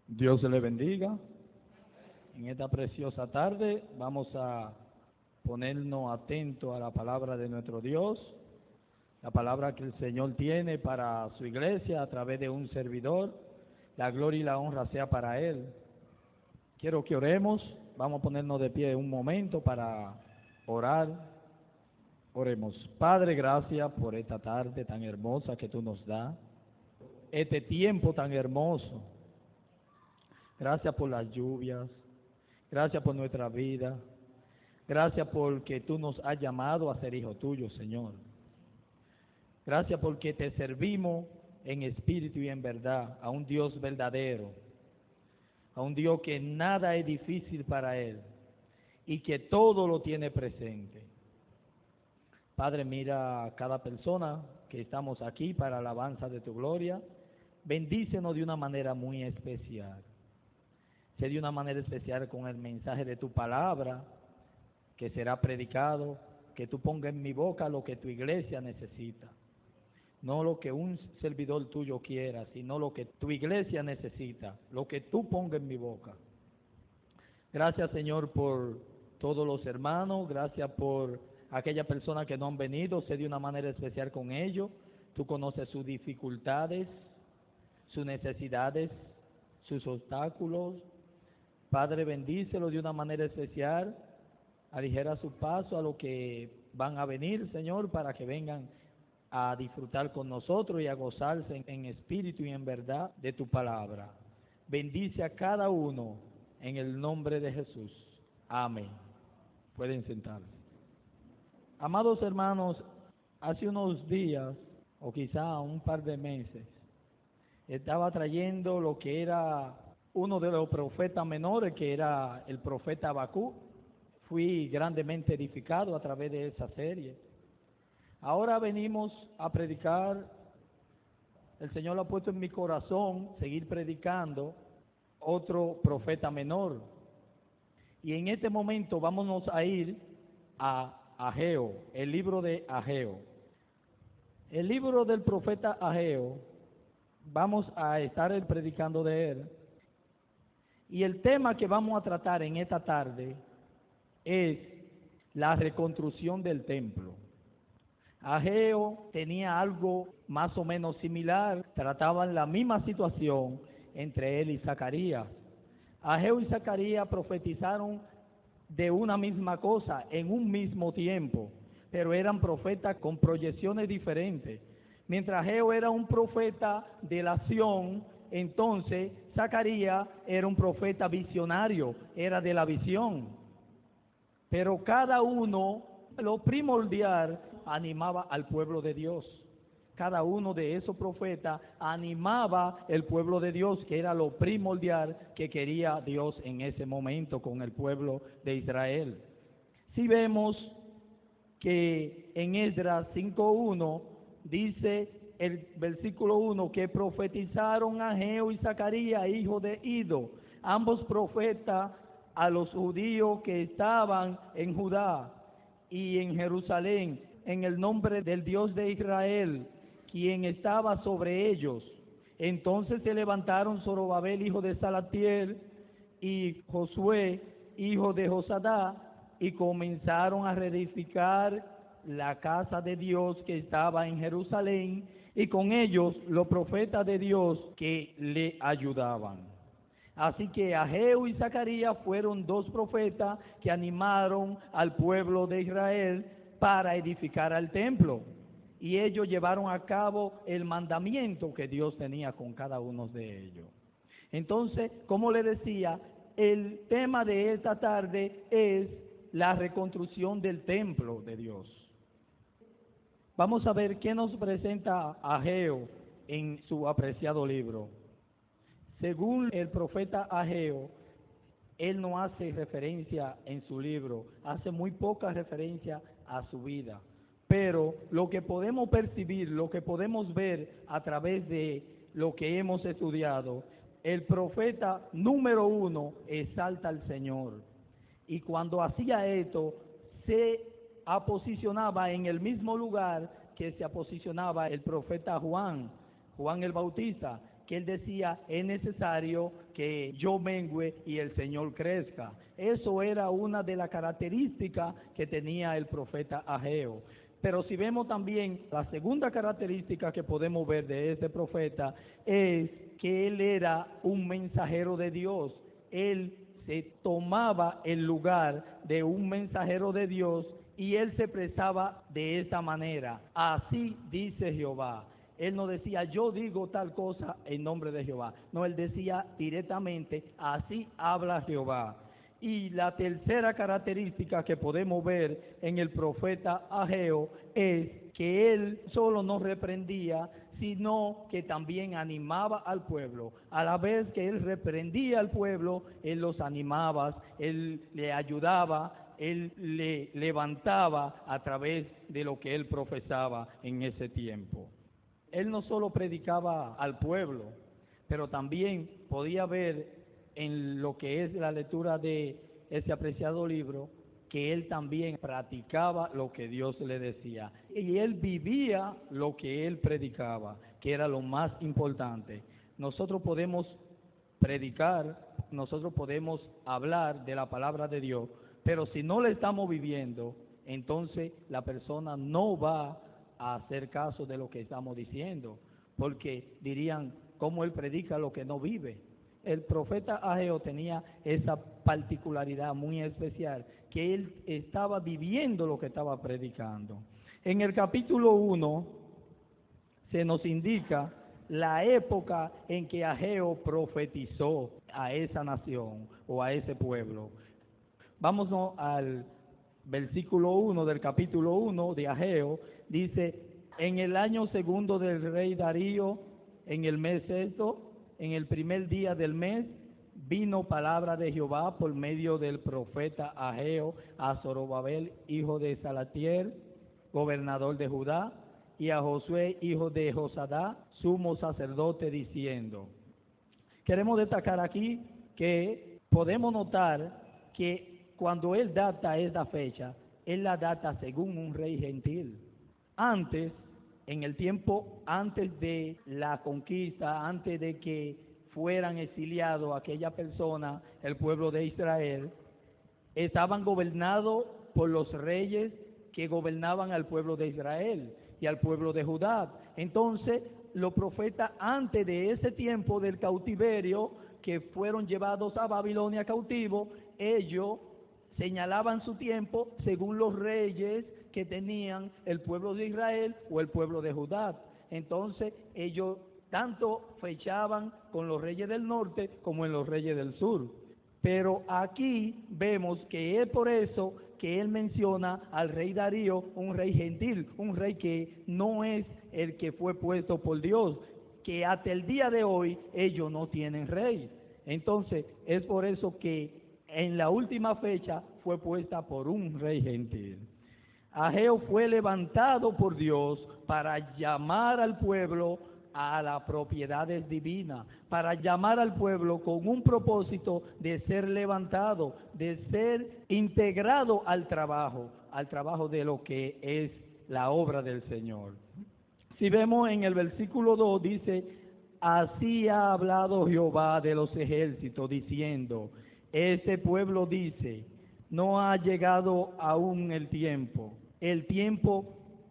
Dios le bendiga. En esta preciosa tarde vamos a ponernos atentos a la palabra de nuestro Dios, la palabra que el Señor tiene para su iglesia a través de un servidor. La gloria y la honra sea para Él. Quiero que oremos. Vamos a ponernos de pie un momento para orar. Oremos. Padre, gracias por esta tarde tan hermosa que tú nos das, este tiempo tan hermoso. Gracias por las lluvias, gracias por nuestra vida, gracias porque tú nos has llamado a ser hijos tuyos, Señor. Gracias porque te servimos en espíritu y en verdad, a un Dios verdadero, a un Dios que nada es difícil para Él y que todo lo tiene presente. Padre, mira a cada persona que estamos aquí para la alabanza de tu gloria. Bendícenos de una manera muy especial. Sé de una manera especial con el mensaje de tu palabra que será predicado, que tú pongas en mi boca lo que tu iglesia necesita. No lo que un servidor tuyo quiera, sino lo que tu iglesia necesita, lo que tú pongas en mi boca. Gracias, Señor, por todos los hermanos, gracias por aquellas personas que no han venido, sé de una manera especial con ellos. Tú conoces sus dificultades, sus necesidades, sus obstáculos. Padre, bendícelo de una manera especial, aligera su paso a los que van a venir, Señor, para que vengan a disfrutar con nosotros y a gozarse en espíritu y en verdad de tu palabra. Bendice a cada uno en el nombre de Jesús. Amén. Pueden sentarse. Amados hermanos, hace unos días, o quizá un par de meses, estaba trayendo lo que era uno de los profetas menores, que era el profeta Habacuc. Fui grandemente edificado a través de esa serie. Ahora venimos a predicar, el Señor lo ha puesto en mi corazón, seguir predicando otro profeta menor. Y en este momento vámonos a ir a Ageo, el libro de Ageo. El libro del profeta Ageo, vamos a estar predicando de él. Y el tema que vamos a tratar en esta tarde es la reconstrucción del templo. Ageo tenía algo más o menos similar, trataban la misma situación entre él y Zacarías. Ageo y Zacarías profetizaron de una misma cosa en un mismo tiempo, pero eran profetas con proyecciones diferentes. Mientras Ageo era un profeta de la acción, entonces Zacarías era un profeta visionario, era de la visión. Pero cada uno, lo primordial, animaba al pueblo de Dios. Cada uno de esos profetas animaba el pueblo de Dios, que era lo primordial que quería Dios en ese momento con el pueblo de Israel. Si vemos que en Esdras 5:1 dice el versículo 1 que profetizaron Ageo y Zacarías, hijo de Ido, ambos profetas, a los judíos que estaban en Judá y en Jerusalén, en el nombre del Dios de Israel, quien estaba sobre ellos. Entonces se levantaron Zorobabel, hijo de Salatiel, y Josué, hijo de Josadá, y comenzaron a reedificar la casa de Dios que estaba en Jerusalén, y con ellos los profetas de Dios que le ayudaban. Así que Ageo y Zacarías fueron dos profetas que animaron al pueblo de Israel para edificar el templo. Y ellos llevaron a cabo el mandamiento que Dios tenía con cada uno de ellos. Entonces, como le decía, el tema de esta tarde es la reconstrucción del templo de Dios. Vamos a ver qué nos presenta Ageo en su apreciado libro. Según el profeta Ageo, él no hace referencia en su libro, hace muy poca referencia a su vida. Pero lo que podemos percibir, lo que podemos ver a través de lo que hemos estudiado, el profeta número 1 exalta al Señor. Y cuando hacía esto, se posicionaba en el mismo lugar que se posicionaba el profeta Juan el Bautista. que él decía, es necesario que yo mengüe y el Señor crezca. Eso era una de las características que tenía el profeta Ageo. Pero si vemos también la segunda característica que podemos ver de este profeta, es que él era un mensajero de Dios. Él se tomaba el lugar de un mensajero de Dios y él se expresaba de esta manera: así dice Jehová. Él no decía, yo digo tal cosa en nombre de Jehová. No, él decía directamente, así habla Jehová. Y la tercera característica que podemos ver en el profeta Ageo es que él solo no reprendía, sino que también animaba al pueblo. A la vez que él reprendía al pueblo, él los animaba, él le ayudaba, él le levantaba a través de lo que él profesaba en ese tiempo. Él no solo predicaba al pueblo, pero también podía ver en lo que es la lectura de ese apreciado libro, que él también practicaba lo que Dios le decía. Y él vivía lo que él predicaba, que era lo más importante. Nosotros podemos predicar, nosotros podemos hablar de la palabra de Dios, pero si no le estamos viviendo, entonces la persona no va a hacer caso de lo que estamos diciendo, porque dirían, ¿cómo él predica lo que no vive? El profeta Ageo tenía esa particularidad muy especial, que él estaba viviendo lo que estaba predicando. En el capítulo 1 se nos indica la época en que Ageo profetizó a esa nación o a ese pueblo. Vámonos al versículo 1 del capítulo 1 de Ageo. Dice, en el año segundo del rey Darío, en el mes sexto, en el primer día del mes, vino palabra de Jehová por medio del profeta Ageo a Zorobabel, hijo de Salatiel, gobernador de Judá, y a Josué, hijo de Josadá, sumo sacerdote, diciendo. Queremos destacar aquí que podemos notar que cuando él data esta fecha, él la data según un rey gentil. Antes, en el tiempo antes de la conquista, antes de que fueran exiliados aquella persona, el pueblo de Israel, estaban gobernados por los reyes que gobernaban al pueblo de Israel y al pueblo de Judá. Entonces, los profetas antes de ese tiempo del cautiverio, que fueron llevados a Babilonia cautivo, ellos señalaban su tiempo según los reyes que tenían el pueblo de Israel o el pueblo de Judá. Entonces ellos tanto fechaban con los reyes del norte como en los reyes del sur. Pero aquí vemos que es por eso que él menciona al rey Darío, un rey gentil, un rey que no es el que fue puesto por Dios, que hasta el día de hoy ellos no tienen rey. Entonces es por eso que en la última fecha fue puesta por un rey gentil. Ageo fue levantado por Dios para llamar al pueblo a las propiedades divinas, para llamar al pueblo con un propósito de ser levantado, de ser integrado al trabajo de lo que es la obra del Señor. Si vemos en el versículo 2 dice, así ha hablado Jehová de los ejércitos, diciendo, ese pueblo dice, no ha llegado aún el tiempo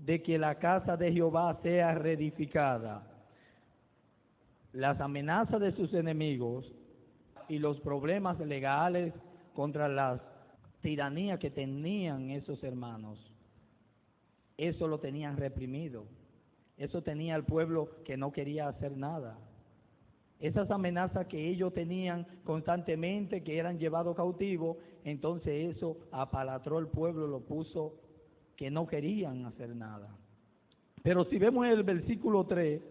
de que la casa de Jehová sea reedificada. Las amenazas de sus enemigos y los problemas legales contra las tiranías que tenían esos hermanos, eso lo tenían reprimido. Eso tenía el pueblo que no quería hacer nada. Esas amenazas que ellos tenían constantemente, que eran llevados cautivos, entonces eso apalatró el pueblo, lo puso que no querían hacer nada. Pero si vemos el versículo 3,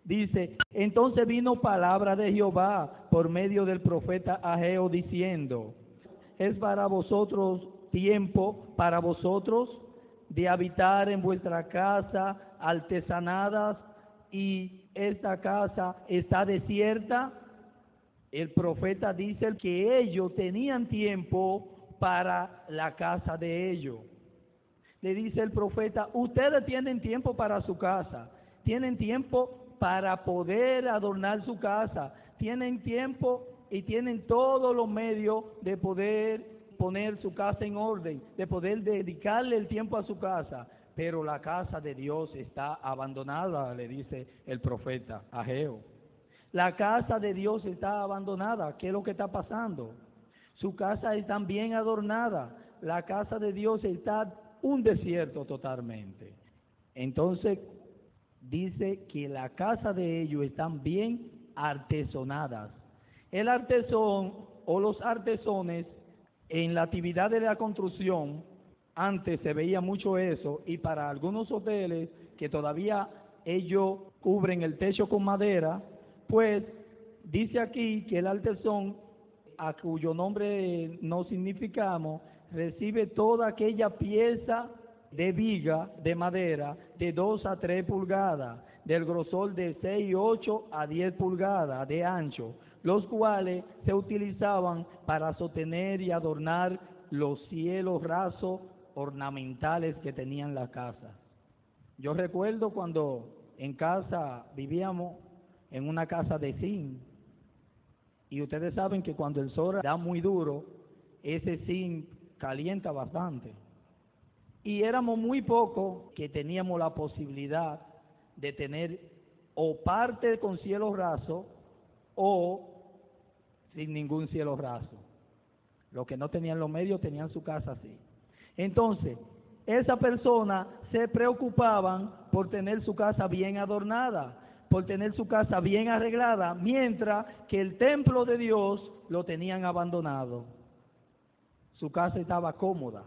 dice, entonces vino palabra de Jehová por medio del profeta Ageo diciendo, es para vosotros tiempo, para vosotros de habitar en vuestra casa artesanadas y esta casa está desierta. El profeta dice que ellos tenían tiempo para la casa de ellos. Le dice el profeta, ustedes tienen tiempo para su casa, tienen tiempo para poder adornar su casa. Tienen tiempo y tienen todos los medios de poder poner su casa en orden, de poder dedicarle el tiempo a su casa. Pero la casa de Dios está abandonada, le dice el profeta Ageo. La casa de Dios está abandonada. ¿Qué es lo que está pasando? Su casa está bien adornada. La casa de Dios está un desierto totalmente. Entonces, dice que la casa de ellos están bien artesonadas. El artesón o los artesones en la actividad de la construcción, antes se veía mucho eso, y para algunos hoteles que todavía ellos cubren el techo con madera, pues dice aquí que el artesón, a cuyo nombre no significamos, recibe toda aquella pieza de viga de madera de 2 a 3 pulgadas, del grosor de 6, 8 a 10 pulgadas de ancho, los cuales se utilizaban para sostener y adornar los cielos rasos ornamentales que tenían la casa. Yo recuerdo cuando en casa vivíamos en una casa de zinc, y ustedes saben que cuando el sol da muy duro, ese zinc calienta bastante. Y éramos muy pocos que teníamos la posibilidad de tener o parte con cielo raso o sin ningún cielo raso. Los que no tenían los medios tenían su casa así. Entonces, esas personas se preocupaban por tener su casa bien adornada, por tener su casa bien arreglada, mientras que el templo de Dios lo tenían abandonado. Su casa estaba cómoda,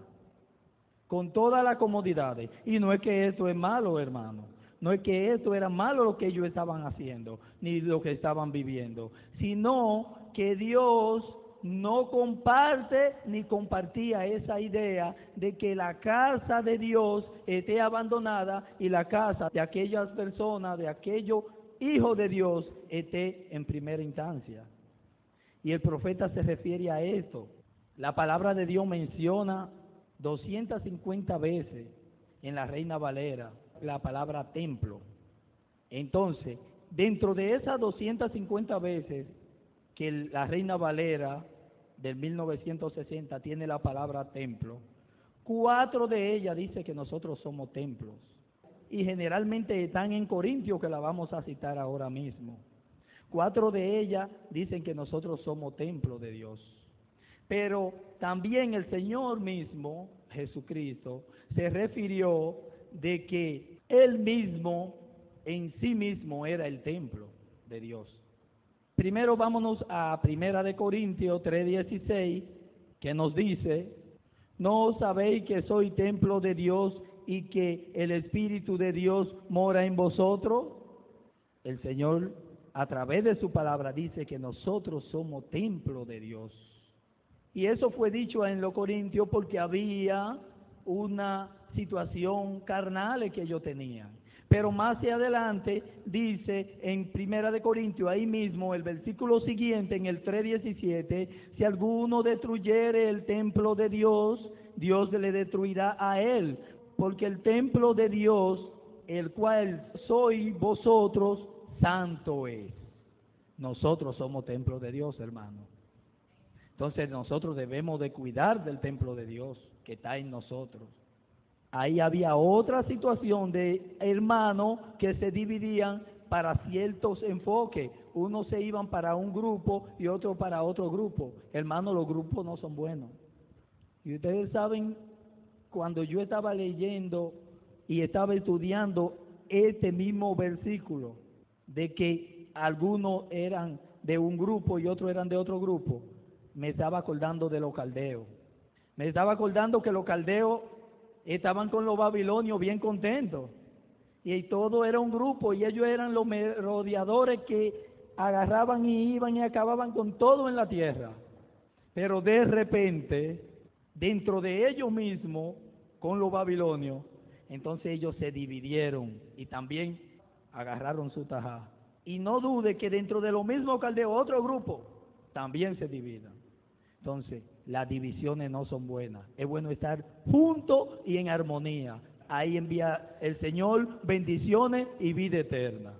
con todas las comodidades. Y no es que esto es malo, hermano. No es que esto era malo lo que ellos estaban haciendo, ni lo que estaban viviendo, sino que Dios no comparte ni compartía esa idea de que la casa de Dios esté abandonada y la casa de aquellas personas, de aquellos hijos de Dios, esté en primera instancia. Y el profeta se refiere a esto. La palabra de Dios menciona 250 veces en la Reina Valera la palabra templo. Entonces, dentro de esas 250 veces que la Reina Valera del 1960 tiene la palabra templo, 4 de ellas dice que nosotros somos templos. Y generalmente están en Corintios, que la vamos a citar ahora mismo. 4 de ellas dicen que nosotros somos templo de Dios. Pero también el Señor mismo, Jesucristo, se refirió de que Él mismo, en sí mismo, era el templo de Dios. Primero vámonos a 1 Corintios 3:16, que nos dice: ¿no sabéis que soy templo de Dios y que el Espíritu de Dios mora en vosotros? El Señor, a través de su palabra, dice que nosotros somos templo de Dios. Y eso fue dicho en los Corintios porque había una situación carnal que ellos tenían. Pero más adelante dice en 1 Corintios, ahí mismo, el versículo siguiente, en el 3:17, si alguno destruyere el templo de Dios, Dios le destruirá a él, porque el templo de Dios, el cual sois vosotros, santo es. Nosotros somos templo de Dios, hermano. Entonces nosotros debemos de cuidar del templo de Dios que está en nosotros. Ahí había otra situación de hermanos que se dividían para ciertos enfoques. Unos se iban para un grupo y otros para otro grupo. Hermanos, los grupos no son buenos. Y ustedes saben, cuando yo estaba leyendo y estaba estudiando este mismo versículo, de que algunos eran de un grupo y otros eran de otro grupo, me estaba acordando de los caldeos. Me estaba acordando que los caldeos estaban con los babilonios bien contentos. Y todo era un grupo y ellos eran los merodeadores que agarraban y iban y acababan con todo en la tierra. Pero de repente, dentro de ellos mismos, con los babilonios, entonces ellos se dividieron y también agarraron su tajá. Y no dude que dentro de los mismos caldeos, otro grupo también se dividan. Entonces, las divisiones no son buenas. Es bueno estar juntos y en armonía. Ahí envía el Señor bendiciones y vida eterna.